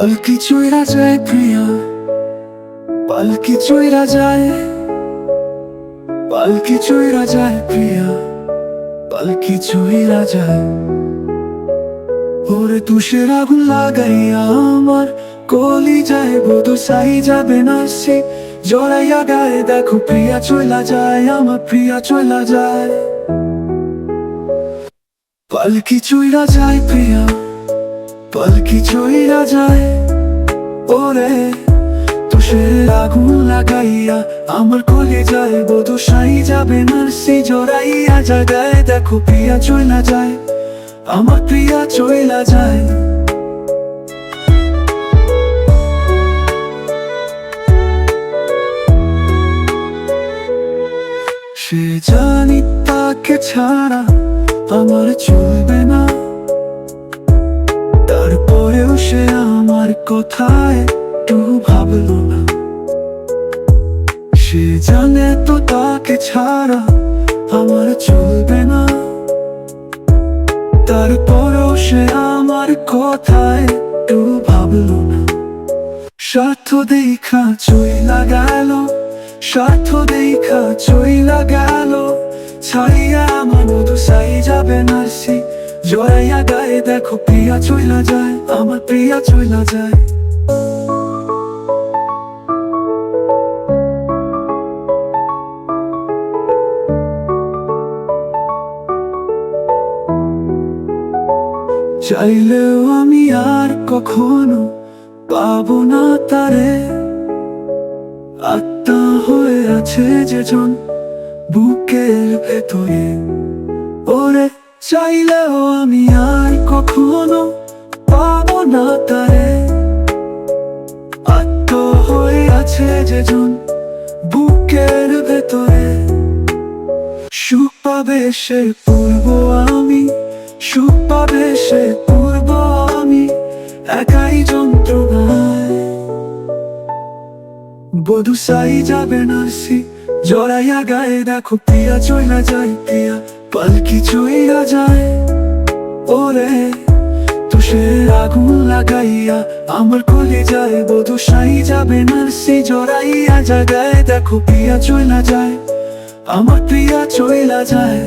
পালকি চইরা যায় প্রিয়া, পালকি চইরা যায়, পালকি চইরা যায় প্রিয়া, পালকি চইরা যায়। ওরে তুষের আগুন লাগাইয়া আমার কলি যায় বধু সাই যাবে না সে জড়াইয়া গায়ে দেখো প্রিয়া চইলা যায়, আমার প্রিয়া চইলা যায়। পালকি চইরা যায় প্রিয়া, পালকি চইরা যায়। ওরে তুষের আগুন লাগাইয়া আমার কলি যায় বধু সাই যাবে না সে জড়াইয়া জাগায় দেখো প্রিয়া চইলা যায়, আমার প্রিয়া চইলা যায়। সে জানি তাকে ছাড়া আমার চলবে না, তারপরেও সে আমার কথায় একটু ভাবলো না। সে জানে তো তাকে ছাড়া আমার চলবে না, তারপরেও সে আমার কথায় একটু ভাবলো না। স্বার্থ দেখা চইলা গেল, স্বার্থ দেখা চইলা গেল, ছাইয়া আমার মধু সাই যাবে না সে জড়াইয়া গায়ে দেখো প্রিয়া চইলা যায়, আমার প্রিয়া চইলা যায়। চাইলেও আমি আর কখনো পাবো না তারে, আত্মা হয়ে আছে যেজন বুকের ভেতরে। ওরে চাইলেও আমি আর কখনো পাবো না তারে, আত্মা হয়ে আছে যেজন বুকের ভেতরে। সুখ পাবে সে পূর্ব আমি, সুখ পাবে সে পূর্ব আমি, একাই যন্ত্রণায় বধু সাই যাবে না সে জড়াইয়া গায়ে দেখো প্রিয়া চইলা যায়, প্রিয়া পালকি চইলা যায়। ওরে তুষের আগুন লাগাইয়া আমার কলি যায় বধু সাই যাবে না সে জড়াইয়া জাগায় দেখো প্রিয়া চইলা যায়, আমার প্রিয়া চইলা যায়।